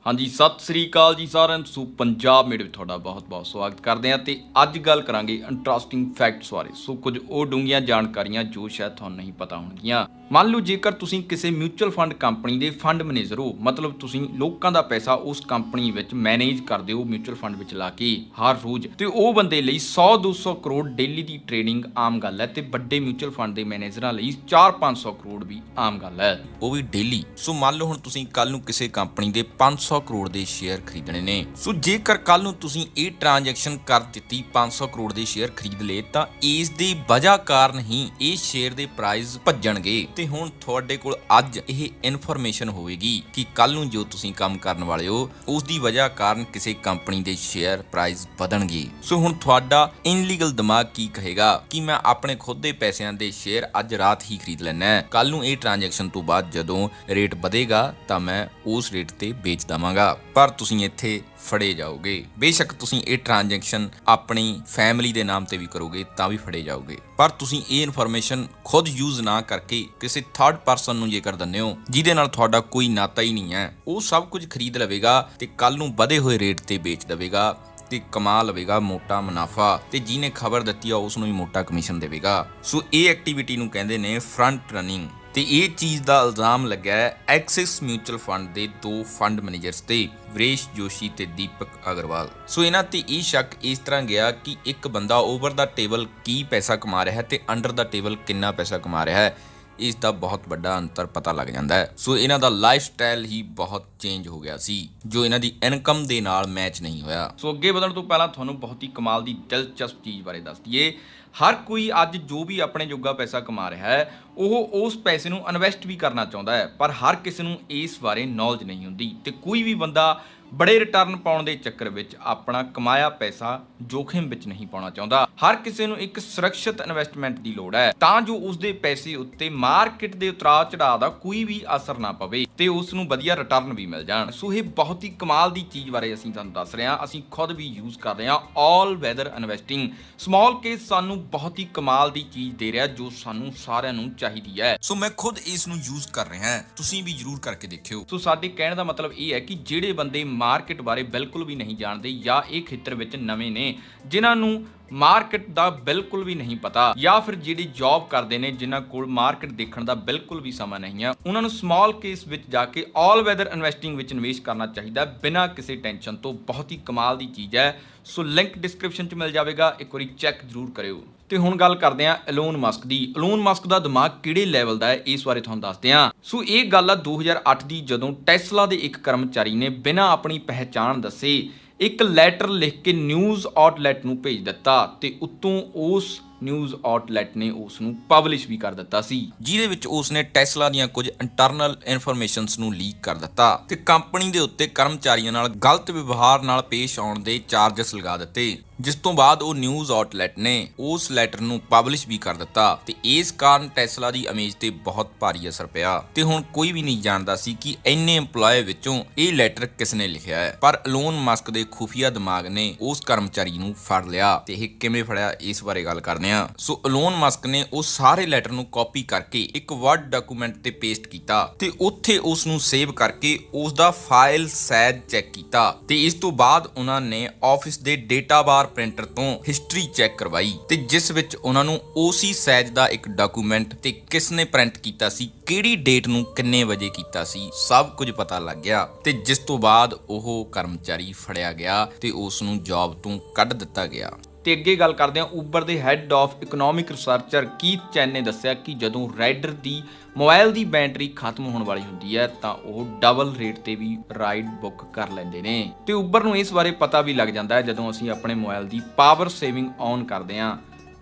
हाँ जी, सत श्री अकाल जी साਰਿਆਂ ਨੂੰ। ਸੋ ਪੰਜਾਬ ਮੇਡ ਵਿੱਚ ਤੁਹਾਡਾ ਬਹੁਤ-ਬਹੁਤ ਸਵਾਗਤ ਕਰਦੇ ਹਾਂ ਤੇ ਅੱਜ ਗੱਲ ਕਰਾਂਗੇ ਇੰਟਰਸਟਿੰਗ ਫੈਕਟਸ ਬਾਰੇ। ਸੋ ਕੁਝ ਉਹ ਡੂੰਘੀਆਂ ਜਾਣਕਾਰੀਆਂ ਜੋ ਸ਼ਾਇਦ ਤੁਹਾਨੂੰ ਨਹੀਂ ਪਤਾ ਹੋਣਗੀਆਂ। ਮੰਨ ਲਓ ਜੇਕਰ ਤੁਸੀਂ ਕਿਸੇ ਮਿਊਚੁਅਲ ਫੰਡ ਕੰਪਨੀ ਦੇ ਫੰਡ ਮੈਨੇਜਰ ਹੋ, ਮਤਲਬ ਤੁਸੀਂ ਲੋਕਾਂ ਦਾ ਪੈਸਾ ਉਸ ਕੰਪਨੀ ਵਿੱਚ ਮੈਨੇਜ ਕਰਦੇ ਹੋ ਮਿਊਚੁਅਲ ਫੰਡ ਵਿੱਚ ਲਾ ਕੇ ਹਰ ਰੋਜ਼, ਤੇ ਉਹ ਬੰਦੇ ਲਈ 100-200 ਕਰੋੜ ਡੇਲੀ ਦੀ ਟ੍ਰੇਡਿੰਗ ਆਮ ਗੱਲ ਹੈ ਤੇ ਵੱਡੇ ਮਿਊਚੁਅਲ ਫੰਡ ਦੇ ਮੈਨੇਜਰਾਂ ਲਈ 4-500 ਕਰੋੜ ਵੀ ਆਮ ਗੱਲ ਹੈ, ਉਹ ਵੀ ਡੇਲੀ। ਸੋ ਮੰਨ ਲਓ ਹੁਣ ਤੁਸੀਂ ਕੱਲ ਨੂੰ ਕਿਸੇ ਕੰਪਨੀ ਦੇ 500 ਕਰੋੜ ਦੇ ਸ਼ੇਅਰ ਖਰੀਦਣੇ ਨੇ। ਸੋ ਜੇਕਰ ਕੱਲ ਨੂੰ ਤੁਸੀਂ ਇਹ ਟ੍ਰਾਂਜੈਕਸ਼ਨ ਕਰ ਦਿੱਤੀ, 500 ਕਰੋੜ ਦੇ ਸ਼ੇਅਰ ਖਰੀਦ ਲਏ, ਤਾਂ ਇਸ ਦੀ ਵਜ੍ਹਾ ਕਾਰਨ ਹੀ ਇਹ ਸ਼ੇਅਰ ਦੇ ਪ੍ਰਾਈਸ ਭੱਜਣਗੇ। ਤੇ ਹੁਣ ਤੁਹਾਡੇ ਕੋਲ ਅੱਜ ਇਹ ਇਨਫੋਰਮੇਸ਼ਨ ਹੋਵੇਗੀ ਕਿ ਕੱਲ ਨੂੰ ਜੋ ਤੁਸੀਂ ਕੰਮ ਕਰਨ ਵਾਲੇ ਹੋ ਉਸ ਦੀ ਵਜ੍ਹਾ ਕਾਰਨ ਕਿਸੇ ਕੰਪਨੀ ਦੇ ਸ਼ੇਅਰ ਪ੍ਰਾਈਸ ਵਧਣਗੇ। ਸੋ ਹੁਣ ਤੁਹਾਡਾ ਇਨਲੀਗਲ ਦਿਮਾਗ ਕੀ ਕਹੇਗਾ ਕਿ ਮੈਂ ਆਪਣੇ ਖੁਦ ਦੇ ਪੈਸਿਆਂ ਦੇ ਸ਼ੇਅਰ ਅੱਜ ਰਾਤ ਹੀ ਖਰੀਦ ਲੈਣਾ ਹੈ, ਕੱਲ ਨੂੰ ਇਹ ਟ੍ਰਾਂਜੈਕਸ਼ਨ ਤੋਂ ਬਾਅਦ ਜਦੋਂ ਰੇਟ ਵਧੇਗਾ ਤਾਂ ਮੈਂ ਉਸ ਰੇਟ ਤੇ ਵੇਚ ਦਵਾਂਗਾ। ਪਰ ਤੁਸੀਂ ਇੱਥੇ ਫੜੇ ਜਾਓਗੇ। ਬੇਸ਼ੱਕ ਤੁਸੀਂ ਇਹ ਟ੍ਰਾਂਜੈਕਸ਼ਨ ਆਪਣੀ ਫੈਮਿਲੀ ਦੇ ਨਾਮ ਤੇ ਵੀ ਕਰੋਗੇ ਤਾਂ ਵੀ ਫੜੇ ਜਾਓਗੇ, ਪਰ ਤੁਸੀਂ ਇਹ ਇਨਫੋਰਮੇਸ਼ਨ ਖੁਦ ਯੂਜ਼ ਨਾ ਕਰਕੇ ਕਿਸੇ ਥਰਡ ਪਰਸਨ ਨੂੰ ਜੇਕਰ ਦਿੰਦੇ ਹੋ ਜਿਹਦੇ ਨਾਲ ਤੁਹਾਡਾ ਕੋਈ ਨਾਤਾ ਹੀ ਨਹੀਂ ਹੈ, ਉਹ ਸਭ ਕੁਝ ਖਰੀਦ ਲਵੇਗਾ ਤੇ ਕੱਲ ਨੂੰ ਵਧੇ ਹੋਏ ਰੇਟ ਤੇ ਵੇਚ ਦੇਵੇਗਾ ਤੇ ਕਮਾ ਲਵੇਗਾ ਮੋਟਾ ਮੁਨਾਫਾ, ਤੇ ਜਿਹਨੇ ਖਬਰ ਦਿੱਤੀ ਆ ਉਸ ਨੂੰ ਵੀ ਮੋਟਾ ਕਮਿਸ਼ਨ ਦੇਵੇਗਾ। ਸੋ ਇਹ ਐਕਟੀਵਿਟੀ ਨੂੰ ਕਹਿੰਦੇ ਨੇ ਫਰੰਟ ਰਨਿੰਗ, ਤੇ ਇਹ ਚੀਜ਼ ਦਾ ਇਲਜ਼ਾਮ ਲੱਗਾ ਹੈ ਐਕਸਿਸ ਮਿਊਚੁਅਲ ਫੰਡ ਦੇ ਦੋ ਫੰਡ ਮੈਨੇਜਰਸ ਤੇ, ਵਰੇਸ਼ ਜੋਸ਼ੀ ਤੇ ਦੀਪਕ ਅਗਰਵਾਲ। ਸੋ ਇਹਨਾਂ ਤੇ ਇਹ ਸ਼ੱਕ ਇਸ ਤਰ੍ਹਾਂ ਗਿਆ ਕਿ ਇੱਕ ਬੰਦਾ ਓਵਰ ਦਾ ਟੇਬਲ ਕੀ ਪੈਸਾ ਕਮਾ ਰਿਹਾ ਹੈ ਤੇ ਅੰਡਰ ਦਾ ਟੇਬਲ ਕਿੰਨਾ ਪੈਸਾ ਕਮਾ ਰਿਹਾ ਹੈ, ਇਸ ਦਾ ਬਹੁਤ ਵੱਡਾ ਅੰਤਰ ਪਤਾ ਲੱਗ ਜਾਂਦਾ ਹੈ। ਸੋ ਇਹਨਾਂ ਦਾ ਲਾਈਫ ਸਟਾਈਲ ਹੀ ਬਹੁਤ ਚੇਂਜ ਹੋ ਗਿਆ ਸੀ ਜੋ ਇਹਨਾਂ ਦੀ ਇਨਕਮ ਦੇ ਨਾਲ ਮੈਚ ਨਹੀਂ ਹੋਇਆ। ਸੋ ਅੱਗੇ ਵਧਣ ਤੋਂ ਪਹਿਲਾਂ ਤੁਹਾਨੂੰ ਬਹੁਤ ਹੀ ਕਮਾਲ ਦੀ ਦਿਲਚਸਪ ਚੀਜ਼ ਬਾਰੇ ਦੱਸ ਦਈਏ। ਹਰ ਕੋਈ ਅੱਜ ਜੋ ਵੀ ਆਪਣੇ ਜੋਗਾ ਪੈਸਾ ਕਮਾ ਰਿਹਾ ਹੈ ਉਹ ਉਸ ਪੈਸੇ ਨੂੰ ਇਨਵੈਸਟ ਵੀ ਕਰਨਾ ਚਾਹੁੰਦਾ ਹੈ, ਪਰ ਹਰ ਕਿਸੇ ਨੂੰ ਇਸ ਬਾਰੇ ਨੌਲੇਜ ਨਹੀਂ ਹੁੰਦੀ ਤੇ ਕੋਈ ਵੀ ਬੰਦਾ ਬੜੇ ਰਿਟਰਨ ਪਾਉਣ ਦੇ ਚੱਕਰ ਵਿੱਚ ਆਪਣਾ ਕਮਾਇਆ ਪੈਸਾ ਜੋਖਿਮ ਵਿੱਚ ਨਹੀਂ ਪਾਉਣਾ ਚਾਹੁੰਦਾ। ਹਰ ਕਿਸੇ ਨੂੰ ਇੱਕ ਸੁਰੱਖਿਅਤ ਇਨਵੈਸਟਮੈਂਟ ਦੀ ਲੋੜ ਹੈ ਤਾਂ ਜੋ ਉਸ ਦੇ ਪੈਸੇ ਉੱਤੇ ਮਾਰਕੀਟ ਦੇ ਉਤਰਾਅ ਚੜਾਅ ਦਾ ਕੋਈ ਵੀ ਅਸਰ ਨਾ ਪਵੇ ਤੇ ਉਸ ਨੂੰ ਵਧੀਆ ਰਿਟਰਨ ਵੀ ਮਿਲ ਜਾਣ। ਸੋ ਇਹ ਬਹੁਤ ਹੀ ਕਮਾਲ ਦੀ ਚੀਜ਼ ਬਾਰੇ ਅਸੀਂ ਤੁਹਾਨੂੰ ਦੱਸ ਰਹੇ ਹਾਂ, ਅਸੀਂ ਖੁਦ ਵੀ ਯੂਜ਼ ਕਰ ਰਹੇ ਹਾਂ। ਆਲ ਵੈਦਰ ਇਨਵੈਸਟਿੰਗ ਸਮਾਲ ਕੇਸ ਸਾਨੂੰ ਬਹੁਤ ਹੀ ਕਮਾਲ ਦੀ ਚੀਜ਼ ਦੇ ਰਿਹਾ ਜੋ ਸਾਨੂੰ ਸਾਰਿਆਂ ਨੂੰ ਚਾਹੀਦੀ ਹੈ। ਸੋ ਮੈਂ ਖੁਦ ਇਸ ਨੂੰ ਯੂਜ਼ ਕਰ ਰਿਹਾ, ਤੁਸੀਂ ਵੀ ਜ਼ਰੂਰ ਕਰਕੇ ਦੇਖਿਓ। ਸੋ ਸਾਡੇ ਕਹਿਣ ਦਾ ਮਤਲਬ ਇਹ ਹੈ ਕਿ ਜਿਹੜੇ ਬੰਦੇ ਮਾਰਕੀਟ ਬਾਰੇ ਬਿਲਕੁਲ ਵੀ ਨਹੀਂ ਜਾਣਦੇ ਜਾਂ ਇਹ ਖੇਤਰ ਵਿੱਚ ਨਵੇਂ ਨੇ, ਜਿਨ੍ਹਾਂ ਨੂੰ ਮਾਰਕੀਟ ਦਾ ਬਿਲਕੁਲ ਵੀ ਨਹੀਂ ਪਤਾ, ਜਾਂ ਫਿਰ ਜਿਹੜੀ ਜੌਬ ਕਰਦੇ ਨੇ ਜਿਨ੍ਹਾਂ ਕੋਲ ਮਾਰਕੀਟ ਦੇਖਣ ਦਾ ਬਿਲਕੁਲ ਵੀ ਸਮਾਂ ਨਹੀਂ ਹੈ, ਉਹਨਾਂ ਨੂੰ ਸਮਾਲ ਕੇਸ ਵਿੱਚ ਜਾ ਕੇ ਆਲ ਵੈਦਰ ਇਨਵੈਸਟਿੰਗ ਵਿੱਚ ਨਿਵੇਸ਼ ਕਰਨਾ ਚਾਹੀਦਾ ਬਿਨਾਂ ਕਿਸੇ ਟੈਨਸ਼ਨ ਤੋਂ। ਬਹੁਤ ਹੀ ਕਮਾਲ ਦੀ ਚੀਜ਼ ਹੈ। ਸੋ ਲਿੰਕ ਡਿਸਕ੍ਰਿਪਸ਼ਨ 'ਚ ਮਿਲ ਜਾਵੇਗਾ, ਇੱਕ ਵਾਰੀ ਚੈੱਕ ਜ਼ਰੂਰ ਕਰਿਓ। ਤੇ ਹੁਣ ਗੱਲ ਕਰਦੇ ਹਾਂ ਐਲੋਨ ਮਸਕ ਦੀ। ਐਲੋਨ ਮਸਕ ਦਾ ਦਿਮਾਗ ਕਿਹੜੇ ਲੈਵਲ ਦਾ ਹੈ ਇਸ ਬਾਰੇ ਤੁਹਾਨੂੰ ਦੱਸਦੇ ਹਾਂ। ਸੋ ਇਹ ਗੱਲ ਆ 2008 ਦੀ, ਜਦੋਂ ਟੈਸਲਾ ਦੇ ਇੱਕ ਕਰਮਚਾਰੀ ਨੇ ਬਿਨਾਂ ਆਪਣੀ ਪਹਿਚਾਣ ਦੱਸੇ ਇੱਕ ਲੈਟਰ ਲਿਖ ਕੇ ਨਿਊਜ਼ ਆਊਟਲੈਟ ਨੂੰ ਭੇਜ ਦਿੱਤਾ ਤੇ ਉੱਤੋਂ ਉਸ ਨਿਊਜ਼ ਆਊਟਲੈਟ ਨੇ ਉਸ ਨੂੰ ਪਬਲਿਸ਼ ਵੀ ਕਰ ਦਿੱਤਾ ਸੀ, ਜਿਹਦੇ ਵਿੱਚ ਉਸ ਨੇ ਟੈਸਲਾ ਦੀਆਂ ਕੁਝ ਇੰਟਰਨਲ ਇਨਫੋਰਮੇਸ਼ਨਸ ਨੂੰ ਲੀਕ ਕਰ ਦਿੱਤਾ ਤੇ ਕੰਪਨੀ ਦੇ ਉੱਤੇ ਕਰਮਚਾਰੀਆਂ ਨਾਲ ਗਲਤ ਵਿਵਹਾਰ ਨਾਲ ਪੇਸ਼ ਆਉਣ ਦੇ ਚਾਰਜਸ ਲਗਾ ਦਿੱਤੇ, ਜਿਸ ਤੋਂ ਬਾਅਦ ਉਹ ਨਿਊਜ਼ ਆਊਟਲੈਟ ਨੇ ਉਸ ਲੈਟਰ ਨੂੰ ਪਬਲਿਸ਼ ਵੀ ਕਰ ਦਿੱਤਾ ਤੇ ਇਸ ਕਾਰਨ ਟੈਸਲਾ ਦੀ ਇਮੇਜ ਤੇ ਬਹੁਤ ਭਾਰੀ ਅਸਰ ਪਿਆ ਤੇ ਹੁਣ ਕੋਈ ਵੀ ਨਹੀਂ ਜਾਣਦਾ ਸੀ ਕਿ ਇੰਨੇ EMPLOYE ਵਿੱਚੋਂ ਇਹ ਲੈਟਰ ਕਿਸ ਨੇ ਲਿਖਿਆ ਹੈ। ਪਰ ਐਲੋਨ ਮਸਕ ਦੇ ਖੁਫੀਆ ਦਿਮਾਗ ਨੇ ਉਸ ਕਰਮਚਾਰੀ ਨੂੰ ਫੜ ਲਿਆ ਤੇ ਇਹ ਕਿਵੇਂ ਫੜਿਆ ਇਸ ਬਾਰੇ ਗੱਲ ਕਰਨੇ ਆ। ਸੋ ਐਲੋਨ ਮਸਕ ਨੇ ਉਹ ਸਾਰੇ ਲੈਟਰ ਨੂੰ ਕਾਪੀ ਕਰਕੇ ਇੱਕ ਵਰਡ ਡਾਕੂਮੈਂਟ ਤੇ ਪੇਸਟ ਕੀਤਾ ਤੇ ਉੱਥੇ ਉਸ ਨੂੰ ਸੇਵ ਕਰਕੇ ਉਸ ਦਾ ਫਾਈਲ ਸਾਈਜ਼ ਚੈੱਕ ਕੀਤਾ ਤੇ ਇਸ ਤੋਂ ਬਾਅਦ ਉਹਨਾਂ ਨੇ ਆਫਿਸ ਦੇ ਡੇਟਾ ਬਾਰ ਪ੍ਰਿੰਟਰ ਤੋਂ ਹਿਸਟਰੀ ਚੈੱਕ ਕਰਵਾਈ ਤੇ ਜਿਸ ਵਿੱਚ ਉਹਨਾਂ ਨੂੰ ਉਸੇ ਸਾਈਜ਼ ਦਾ ਇੱਕ ਡਾਕੂਮੈਂਟ ਤੇ ਕਿਸ ਨੇ ਪ੍ਰਿੰਟ ਕੀਤਾ ਸੀ, ਕਿਹੜੀ ਡੇਟ ਨੂੰ ਕਿੰਨੇ ਵਜੇ ਕੀਤਾ ਸੀ, ਸਭ ਕੁਝ ਪਤਾ ਲੱਗ ਗਿਆ ਤੇ ਜਿਸ ਤੋਂ ਬਾਅਦ ਉਹ ਕਰਮਚਾਰੀ ਫੜਿਆ ਗਿਆ ਤੇ ਉਸ ਨੂੰ ਜੌਬ ਤੋਂ ਕੱਢ ਦਿੱਤਾ ਗਿਆ। ਤੇ ਅੱਗੇ ਗੱਲ ਕਰਦੇ ਹਾਂ ਉਬਰ ਦੇ head of economic researcher Keith Chen ਨੇ ਦੱਸਿਆ ਕਿ ਜਦੋਂ ਰਾਈਡਰ ਦੀ ਮੋਬਾਈਲ ਦੀ ਬੈਟਰੀ ਖਤਮ ਹੋਣ ਵਾਲੀ ਹੁੰਦੀ ਹੈ ਤਾਂ ਉਹ ਡਬਲ ਰੇਟ ਤੇ ਵੀ ਰਾਈਡ ਬੁੱਕ ਕਰ ਲੈਂਦੇ ਨੇ ਤੇ ਉਬਰ ਨੂੰ ਇਸ ਬਾਰੇ ਪਤਾ ਵੀ ਲੱਗ ਜਾਂਦਾ ਹੈ ਜਦੋਂ ਅਸੀਂ ਆਪਣੇ mobile the power saving on ਕਰਦੇ ਹਾਂ,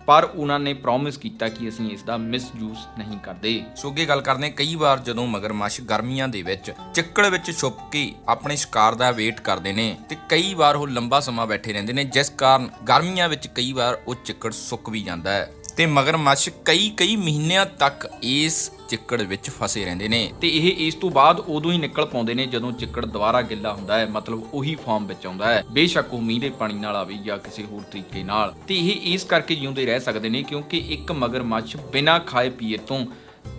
ਪਰ ਉਹਨਾਂ ਨੇ ਪ੍ਰੋਮਿਸ ਕੀਤਾ ਕਿ ਅਸੀਂ ਇਸ ਦਾ ਮਿਸਯੂਜ਼ ਨਹੀਂ ਕਰਦੇ। ਸੋ ਅੱਗੇ ਗੱਲ ਕਰਦੇ ਹਾਂ, ਕਈ ਵਾਰ ਜਦੋਂ ਮਗਰਮੱਛ ਗਰਮੀਆਂ ਦੇ ਵਿੱਚ ਚਿੱਕੜ ਵਿੱਚ ਛੁਪ ਕੇ ਆਪਣੇ ਸ਼ਿਕਾਰ ਦਾ ਵੇਟ ਕਰਦੇ ਨੇ ਤੇ ਕਈ ਵਾਰ ਉਹ ਲੰਬਾ ਸਮਾਂ ਬੈਠੇ ਰਹਿੰਦੇ ਨੇ, ਜਿਸ ਕਾਰਨ ਗਰਮੀਆਂ ਵਿੱਚ ਕਈ ਵਾਰ ਉਹ ਚਿੱਕੜ ਸੁੱਕ ਵੀ ਜਾਂਦਾ ਹੈ ਤੇ ਮਗਰਮੱਛ ਕਈ ਮਹੀਨਿਆਂ ਤੱਕ ਇਸ ਚਿੱਕੜ ਵਿੱਚ ਫਸੇ ਰਹਿੰਦੇ ਨੇ ਤੇ ਇਹ ਇਸ ਤੋਂ ਬਾਅਦ ਉਦੋਂ ਹੀ ਨਿਕਲ ਪਾਉਂਦੇ ਨੇ ਜਦੋਂ ਚਿੱਕੜ ਦੁਬਾਰਾ ਗਿੱਲਾ ਹੁੰਦਾ ਹੈ, ਮਤਲਬ ਉਹੀ ਫਾਰਮ ਵਿੱਚ ਆਉਂਦਾ ਹੈ, ਬੇਸ਼ੱਕ ਉਹ ਮੀਂਹ ਦੇ ਪਾਣੀ ਨਾਲ ਆਵੇ ਜਾਂ ਕਿਸੇ ਹੋਰ ਤਰੀਕੇ ਨਾਲ। ਤੇ ਇਹ ਇਸ ਕਰਕੇ ਜਿਉਂਦੇ ਰਹਿ ਸਕਦੇ ਨੇ ਕਿਉਂਕਿ ਇੱਕ ਮਗਰਮੱਛ ਬਿਨਾਂ ਖਾਏ ਪੀਏ ਤੋਂ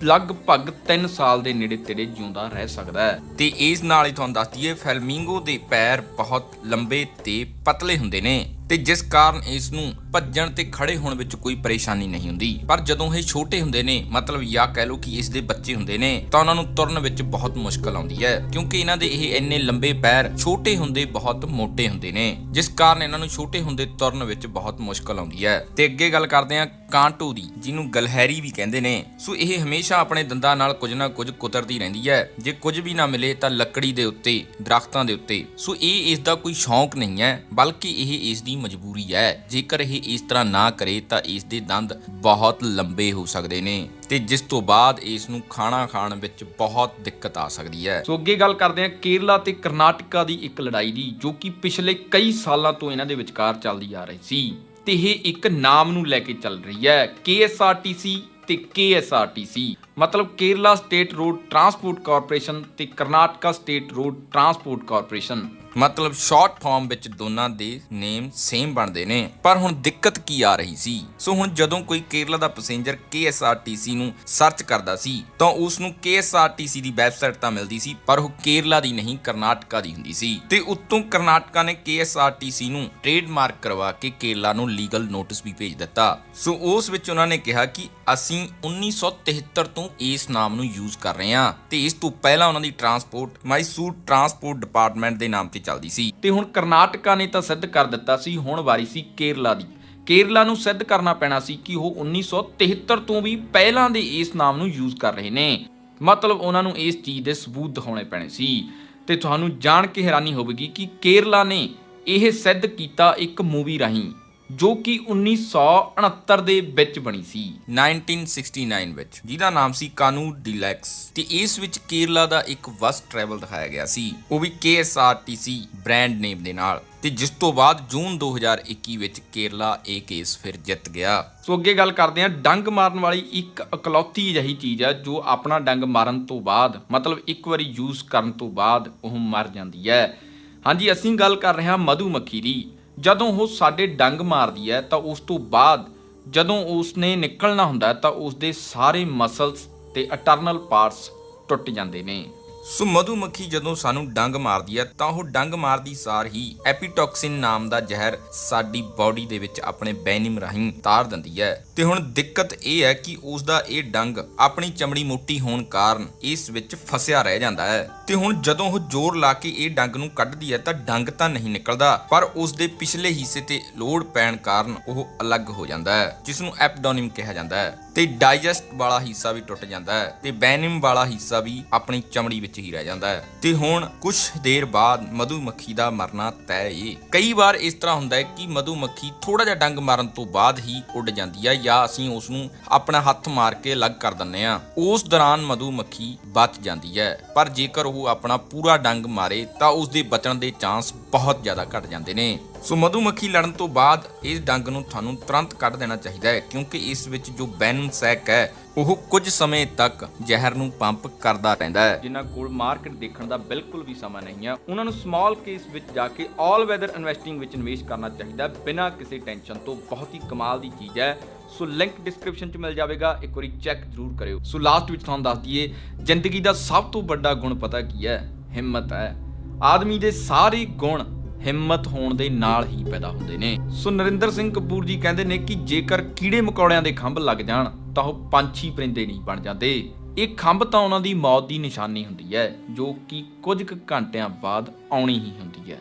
ਲਗਭਗ 3 ਸਾਲ ਦੇ ਨੇੜੇ ਤੇੜੇ ਜਿਉਂਦਾ ਰਹਿ ਸਕਦਾ ਹੈ। ਤੇ ਇਸ ਨਾਲ ਹੀ ਤੁਹਾਨੂੰ ਦੱਸ ਦਈਏ ਫਲੈਮਿੰਗੋ ਦੇ ਪੈਰ ਬਹੁਤ ਲੰਬੇ ਤੇ ਪਤਲੇ ਹੁੰਦੇ ਨੇ ਤੇ ਜਿਸ ਕਾਰਨ ਇਸ ਨੂੰ ਭੱਜਣ ਤੇ ਖੜੇ ਹੋਣ ਵਿੱਚ ਕੋਈ ਪਰੇਸ਼ਾਨੀ ਨਹੀਂ ਹੁੰਦੀ। ਪਰ ਜਦੋਂ ਇਹ ਛੋਟੇ ਹੁੰਦੇ ਨੇ, ਮਤਲਬ ਜਾਂ ਕਹਿ ਲਓ ਕਿ ਇਸ ਦੇ ਬੱਚੇ ਹੁੰਦੇ ਨੇ, ਤਾਂ ਉਹਨਾਂ ਨੂੰ ਤੁਰਨ ਵਿੱਚ ਬਹੁਤ ਮੁਸ਼ਕਲ ਆਉਂਦੀ ਹੈ ਕਿਉਂਕਿ ਇਹਨਾਂ ਦੇ ਇਹ ਇੰਨੇ ਲੰਬੇ ਪੈਰ ਛੋਟੇ ਹੁੰਦੇ ਬਹੁਤ ਮੋਟੇ ਹੁੰਦੇ ਨੇ, ਜਿਸ ਕਾਰਨ ਇਹਨਾਂ ਨੂੰ ਛੋਟੇ ਹੁੰਦੇ ਤੁਰਨ ਵਿੱਚ ਬਹੁਤ ਮੁਸ਼ਕਲ ਆਉਂਦੀ ਹੈ। ਤੇ ਅੱਗੇ ਗੱਲ ਕਰਦੇ ਹਾਂ ਕਾਂਟੋ ਦੀ, ਜਿਹਨੂੰ ਗਲਹੈਰੀ ਵੀ ਕਹਿੰਦੇ ਨੇ। ਸੋ ਇਹ ਹਮੇਸ਼ਾ ਆਪਣੇ ਦੰਦਾਂ ਨਾਲ ਕੁਝ ਨਾ ਕੁਝ ਕੁਤਰਦੀ ਰਹਿੰਦੀ ਹੈ। ਜੇ ਕੁਝ ਵੀ ਨਾ ਮਿਲੇ ਤਾਂ ਲੱਕੜੀ ਦੇ ਉੱਤੇ, ਦਰਖਤਾਂ ਦੇ ਉੱਤੇ। ਸੋ ਇਹ ਇਸ ਦਾ ਕੋਈ ਸ਼ੌਂਕ ਨਹੀਂ ਹੈ, ਬਲਕਿ ਇਹ ਇਸ ਦੀ ਮਜਬੂਰੀ ਹੈ। ਜੇਕਰ ਇਹ ਇਸ ਤਰ੍ਹਾਂ ਨਾ ਕਰੇ ਤਾਂ ਇਸ ਦੇ ਦੰਦ ਬਹੁਤ ਲੰਬੇ ਹੋ ਸਕਦੇ ਨੇ ਤੇ ਜਿਸ ਤੋਂ ਬਾਅਦ ਇਸ ਨੂੰ ਖਾਣਾ ਖਾਣ ਵਿੱਚ ਬਹੁਤ ਦਿੱਕਤ ਆ ਸਕਦੀ ਹੈ। ਸੋ ਅੱਗੇ ਗੱਲ ਕਰਦੇ ਹਾਂ ਕੇਰਲਾ ਤੇ ਕਰਨਾਟਕਾ ਦੀ ਇੱਕ ਲੜਾਈ ਦੀ, ਜੋ ਕਿ ਪਿਛਲੇ ਕਈ ਸਾਲਾਂ ਤੋਂ ਇਹਨਾਂ ਦੇ ਵਿਚਕਾਰ ਚੱਲਦੀ ਆ ਰਹੀ ਸੀ ਤੇ ਇਹ ਇੱਕ ਨਾਮ ਨੂੰ ਲੈ ਕੇ ਚੱਲ ਰਹੀ ਹੈ, KSRTC ਤੇ KSRTC, ਮਤਲਬ Kerala state road transport corporation ਤੇ Karnataka state road transport corporation. ਮਤਲਬ ਸ਼ਾਰਟ ਫਾਰਮ ਵਿੱਚ ਦੋਨਾਂ ਦੇ ਨੇਮ ਸੇਮ ਬਣਦੇ ਨੇ। ਪਰ ਹੁਣ ਦਿੱਕਤ ਕੀ ਆ ਰਹੀ ਸੀ? ਸੋ ਹੁਣ ਜਦੋਂ ਕੋਈ ਕੇਰਲਾ ਦਾ ਪੈਸੇਂਜਰ KSRTC ਨੂੰ ਸਰਚ ਕਰਦਾ ਸੀ ਤਾਂ ਉਸ ਨੂੰ KSRTC ਦੀ ਵੈਬਸਾਈਟ ਤਾਂ ਮਿਲਦੀ ਸੀ, ਪਰ ਉਹ ਕੇਰਲਾ ਦੀ ਨਹੀਂ ਕਰਨਾਟਕਾ ਦੀ ਹੁੰਦੀ ਸੀ। ਤੇ ਉੱਤੋਂ ਕਰਨਾਟਕਾ ਨੇ KSRTC ਨੂੰ ਟ੍ਰੇਡਮਾਰਕ ਕਰਵਾ ਕੇ ਕੇਰਲਾ ਨੂੰ ਲੀਗਲ ਨੋਟਿਸ ਵੀ ਭੇਜ ਦਿੱਤਾ। ਸੋ ਉਸ ਵਿੱਚ ਉਹਨਾਂ ਨੇ ਕਿਹਾ ਕਿ ਅਸੀਂ 1973 ਤੋਂ ਇਸ ਨਾਮ ਨੂੰ ਯੂਜ਼ ਕਰ ਰਹੇ ਹਾਂ ਤੇ ਇਸ ਤੋਂ ਪਹਿਲਾਂ ਉਹਨਾਂ ਦੀ ਟਰਾਂਸਪੋਰਟ ਮੈਸੂਰ ਟਰਾਂਸਪੋਰਟ ਡਿਪਾਰਟਮੈਂਟ ਦੇ ਨਾਮ ਤੇ ਚੱਲਦੀ ਸੀ। ਤੇ ਹੁਣ ਕਰਨਾਟਕਾ ਨੇ ਤਾਂ ਸਿੱਧ ਕਰ ਦਿੱਤਾ ਸੀ, ਹੁਣ ਵਾਰੀ ਸੀ ਕੇਰਲਾ ਦੀ। ਕੇਰਲਾ ਨੂੰ ਸਿੱਧ ਕਰਨਾ ਪੈਣਾ ਸੀ ਕਿ ਉਹ 1973 ਤੋਂ ਵੀ ਪਹਿਲਾਂ ਦੇ ਇਸ ਨਾਮ ਨੂੰ ਯੂਜ਼ ਕਰ ਰਹੇ ਨੇ, ਮਤਲਬ ਉਹਨਾਂ ਨੂੰ ਇਸ ਚੀਜ਼ ਦੇ ਸਬੂਤ ਦਿਖਾਉਣੇ ਪੈਣੇ ਸੀ। ਤੇ ਤੁਹਾਨੂੰ ਜਾਣ ਕੇ ਹੈਰਾਨੀ ਹੋਵੇਗੀ ਕਿ ਕੇਰਲਾ ਨੇ ਇਹ ਸਿੱਧ ਕੀਤਾ ਇੱਕ ਮੂਵੀ ਰਾਹੀਂ, ਜੋ ਕਿ 1969 ਦੇ ਵਿੱਚ ਬਣੀ ਸੀ, 1969 ਵਿੱਚ, ਜਿਹਦਾ ਨਾਮ ਸੀ ਕਾਨੂ ਡੀਲੈਕਸ। ਤੇ ਇਸ ਵਿੱਚ ਕੇਰਲਾ ਦਾ ਇੱਕ ਬੱਸ ਟਰੈਵਲ ਦਿਖਾਇਆ ਗਿਆ ਸੀ, ਉਹ ਵੀ KSRTC ਬ੍ਰਾਂਡ ਨੇਮ ਦੇ ਨਾਲ। ਤੇ ਜਿਸ ਤੋਂ ਬਾਅਦ ਜੂਨ 2021 ਵਿੱਚ ਕੇਰਲਾ ਇਹ ਕੇਸ ਫਿਰ ਜਿੱਤ ਗਿਆ। ਸੋ ਅੱਗੇ ਗੱਲ ਕਰਦੇ ਹਾਂ ਡੰਗ ਮਾਰਨ ਵਾਲੀ ਇੱਕ ਇਕਲੌਤੀ ਅਜਿਹੀ ਚੀਜ਼ ਹੈ ਜੋ ਆਪਣਾ ਡੰਗ ਮਾਰਨ ਤੋਂ ਬਾਅਦ, ਮਤਲਬ ਇੱਕ ਵਾਰੀ ਯੂਜ਼ ਕਰਨ ਤੋਂ ਬਾਅਦ ਉਹ ਮਰ ਜਾਂਦੀ ਹੈ। ਹਾਂਜੀ, ਅਸੀਂ ਗੱਲ ਕਰ ਰਹੇ ਹਾਂ ਮਧੂਮੱਖੀ ਦੀ। ਜਦੋਂ ਉਹ ਸਾਡੇ ਡੰਗ ਮਾਰਦੀ ਹੈ ਤਾਂ ਉਸ ਤੋਂ ਬਾਅਦ ਜਦੋਂ ਉਸਨੇ ਨਿਕਲਣਾ ਹੁੰਦਾ ਤਾਂ ਉਸਦੇ ਸਾਰੇ ਮਸਲਸ ਤੇ ਇੰਟਰਨਲ ਪਾਰਟਸ ਟੁੱਟ ਜਾਂਦੇ ਨੇ। ਸੋ ਮਧੂਮੱਖੀ ਜਦੋਂ ਸਾਨੂੰ ਡੰਗ ਮਾਰਦੀ ਹੈ ਤਾਂ ਉਹ ਡੰਗ ਮਾਰਦੀ ਸਾਰ ਹੀ ਐਪੀਟੌਕਸਿਨ ਨਾਮ ਦਾ ਜ਼ਹਿਰ ਸਾਡੀ ਬਾਡੀ ਦੇ ਵਿੱਚ ਆਪਣੇ ਵੈਨਮ ਰਾਹੀਂ ਤਾਰ ਦਿੰਦੀ ਹੈ। ਤੇ ਹੁਣ ਦਿੱਕਤ ਇਹ ਹੈ ਕਿ ਉਸ ਦਾ ਇਹ ਡੰਗ ਆਪਣੀ ਚਮੜੀ ਮੋਟੀ ਹੋਣ ਕਾਰਨ ਇਸ ਵਿੱਚ ਫਸਿਆ ਰਹਿ ਜਾਂਦਾ ਹੈ। ਤੇ ਹੁਣ ਜਦੋਂ ਉਹ ਜ਼ੋਰ ਲਾ ਕੇ ਇਹ ਡੰਗ ਨੂੰ ਕੱਢਦੀ ਹੈ ਤਾਂ ਡੰਗ ਤਾਂ ਨਹੀਂ ਨਿਕਲਦਾ, ਪਰ ਉਸ ਦੇ ਪਿਛਲੇ ਹਿੱਸੇ ਤੇ ਲੋਡ ਪੈਣ ਕਾਰਨ ਉਹ ਅਲੱਗ ਹੋ ਜਾਂਦਾ ਹੈ, ਜਿਸ ਨੂੰ ਐਬਡੋਨਿਮ ਕਿਹਾ ਜਾਂਦਾ ਹੈ। ਤੇ ਡਾਈਜੈਸਟ ਵਾਲਾ ਹਿੱਸਾ ਵੀ ਟੁੱਟ ਜਾਂਦਾ ਹੈ ਤੇ ਵੈਨਮ ਵਾਲਾ ਹਿੱਸਾ ਵੀ ਆਪਣੀ ਚਮੜੀ ਵਿੱਚ ਹੀ ਰਹਿ ਜਾਂਦਾ ਹੈ। ਤੇ ਹੁਣ ਕੁਝ ਦੇਰ ਬਾਅਦ ਮਧੂਮੱਖੀ ਦਾ ਮਰਨਾ ਤੈਅ ਏ। ਕਈ ਵਾਰ ਇਸ ਤਰ੍ਹਾਂ ਹੁੰਦਾ ਹੈ ਕਿ ਮਧੂਮੱਖੀ ਥੋੜਾ ਜਿਹਾ ਡੰਗ ਮਾਰਨ ਤੋਂ ਬਾਅਦ ਹੀ ਉੱਡ ਜਾਂਦੀ ਹੈ, ਜਾਂ ਅਸੀਂ ਉਸ ਨੂੰ ਆਪਣਾ ਹੱਥ ਮਾਰ ਕੇ ਅਲੱਗ ਕਰ ਦਿੰਦੇ ਹਾਂ। ਉਸ ਦੌਰਾਨ ਮਧੂਮੱਖੀ ਬਚ ਜਾਂਦੀ ਹੈ, ਪਰ ਜੇਕਰ ਉਹ ਆਪਣਾ ਪੂਰਾ ਡੰਗ ਮਾਰੇ ਤਾਂ ਉਸ ਦੇ ਬਚਣ ਦੇ ਚਾਂਸ ਬਹੁਤ ਜ਼ਿਆਦਾ ਘਟ ਜਾਂਦੇ ਨੇ। ਸੋ ਮਧੂਮੱਖੀ ਲੜਨ ਤੋਂ ਬਾਅਦ ਇਸ ਡੰਗ ਨੂੰ ਤੁਹਾਨੂੰ ਤੁਰੰਤ ਕੱਢ ਦੇਣਾ ਚਾਹੀਦਾ ਹੈ, ਕਿਉਂਕਿ ਇਸ ਵਿੱਚ ਜੋ ਵੈਨਮ ਸੈਕ ਹੈ ਉਹ ਕੁਝ ਸਮੇਂ ਤੱਕ ਜ਼ਹਿਰ ਨੂੰ ਪੰਪ ਕਰਦਾ ਰਹਿੰਦਾ ਹੈ। ਜਿਨ੍ਹਾਂ ਕੋਲ ਮਾਰਕੀਟ ਦੇਖਣ ਦਾ ਬਿਲਕੁਲ ਵੀ ਸਮਾਂ ਨਹੀਂ ਹੈ, ਉਹਨਾਂ ਨੂੰ ਸਮਾਲ ਕੇਸ ਵਿੱਚ ਜਾ ਕੇ ਆਲ ਵੈਦਰ ਇਨਵੈਸਟਿੰਗ ਵਿੱਚ ਨਿਵੇਸ਼ ਕਰਨਾ ਚਾਹੀਦਾ ਬਿਨਾਂ ਕਿਸੇ ਟੈਨਸ਼ਨ ਤੋਂ। ਬਹੁਤ ਹੀ ਕਮਾਲ ਦੀ ਚੀਜ਼ ਹੈ। ਸੋ ਲਿੰਕ ਡਿਸਕ੍ਰਿਪਸ਼ਨ 'ਚ ਮਿਲ ਜਾਵੇਗਾ, ਇੱਕ ਵਾਰੀ ਚੈੱਕ ਜ਼ਰੂਰ ਕਰਿਓ। ਸੋ ਲਾਸਟ ਵਿੱਚ ਤੁਹਾਨੂੰ ਦੱਸ ਦਈਏ, ਜ਼ਿੰਦਗੀ ਦਾ ਸਭ ਤੋਂ ਵੱਡਾ ਗੁਣ ਪਤਾ ਕੀ ਹੈ? ਹਿੰਮਤ ਹੈ। ਆਦਮੀ ਦੇ ਸਾਰੇ ਗੁਣ ਹਿੰਮਤ ਹੋਣ ਦੇ ਨਾਲ ਹੀ ਪੈਦਾ ਹੁੰਦੇ ਨੇ। ਸੋ ਨਰਿੰਦਰ ਸਿੰਘ ਕਪੂਰ ਜੀ ਕਹਿੰਦੇ ਨੇ ਕਿ ਜੇਕਰ ਕੀੜੇ ਮਕੌੜਿਆਂ ਦੇ ਖੰਭ ਲੱਗ ਜਾਣ ਤਾਂ ਉਹ ਪੰਛੀ ਪਰਿੰਦੇ ਨਹੀਂ ਬਣ ਜਾਂਦੇ। ਇਹ ਖੰਭ ਤਾਂ ਉਹਨਾਂ ਦੀ ਮੌਤ ਦੀ ਨਿਸ਼ਾਨੀ ਹੁੰਦੀ ਹੈ, ਜੋ ਕਿ ਕੁਝ ਕੁ ਘੰਟਿਆਂ ਬਾਅਦ ਆਉਣੀ ਹੀ ਹੁੰਦੀ ਹੈ।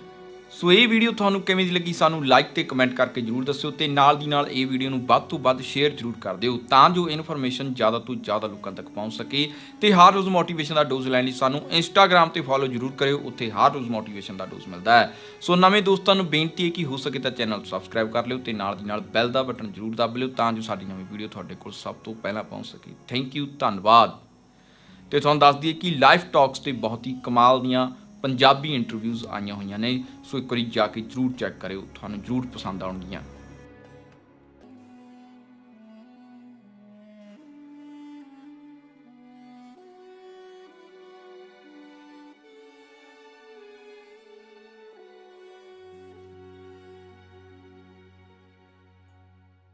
ਸੋ ਇਹ ਵੀਡੀਓ ਤੁਹਾਨੂੰ ਕਿਵੇਂ ਦੀ ਲੱਗੀ ਸਾਨੂੰ ਲਾਈਕ ਤੇ ਕਮੈਂਟ ਕਰਕੇ ਜਰੂਰ ਦੱਸਿਓ, ਤੇ ਨਾਲ ਦੀ ਨਾਲ ਇਹ ਵੀਡੀਓ ਨੂੰ ਵੱਧ ਤੋਂ ਵੱਧ ਸ਼ੇਅਰ ਜਰੂਰ ਕਰ ਦਿਓ ਤਾਂ ਜੋ ਇਨਫੋਰਮੇਸ਼ਨ ਜ਼ਿਆਦਾ ਤੋਂ ਜ਼ਿਆਦਾ ਲੋਕਾਂ ਤੱਕ ਪਹੁੰਚ ਸਕੇ। ਤੇ ਹਰ ਰੋਜ਼ ਮੋਟੀਵੇਸ਼ਨ ਦਾ ਡੋਜ਼ ਲੈਣ ਲਈ ਸਾਨੂੰ ਇੰਸਟਾਗ੍ਰਾਮ ਤੇ ਫੋਲੋ ਜਰੂਰ ਕਰਿਓ, ਉੱਥੇ ਹਰ ਰੋਜ਼ ਮੋਟੀਵੇਸ਼ਨ ਦਾ ਡੋਜ਼ ਮਿਲਦਾ ਹੈ। ਸੋ ਨਵੇਂ ਦੋਸਤਾਂ ਨੂੰ ਬੇਨਤੀ ਹੈ ਕਿ ਹੋ ਸਕੇ ਤਾਂ ਚੈਨਲ ਨੂੰ ਸਬਸਕ੍ਰਾਈਬ ਕਰ ਲਿਓ ਤੇ ਨਾਲ ਦੀ ਨਾਲ ਬੈਲ ਦਾ ਬਟਨ ਜਰੂਰ ਦਬ ਲਿਓ ਤਾਂ ਜੋ ਸਾਡੀ ਨਵੀਂ ਵੀਡੀਓ ਤੁਹਾਡੇ ਕੋਲ ਸਭ ਤੋਂ ਪਹਿਲਾਂ ਪਹੁੰਚ ਸਕੇ। ਥੈਂਕ ਯੂ, ਧੰਨਵਾਦ। ਤੇ ਤੁਹਾਨੂੰ ਦੱਸ ਦਈਏ ਕਿ ਲਾਈਵ ਟਾਕਸ ਤੇ ਬਹੁਤ ਹੀ ਕਮਾਲ ਦੀਆਂ ਪੰਜਾਬੀ ਇੰਟਰਵਿਊਜ਼ ਆਈਆਂ ਹੋਈਆਂ ਨੇ, ਸੋ ਇੱਕ ਵਾਰੀ ਜਾ ਕੇ ਜਰੂਰ ਚੈੱਕ ਕਰਿਓ, ਤੁਹਾਨੂੰ ਜਰੂਰ ਪਸੰਦ ਆਉਣਗੀਆਂ।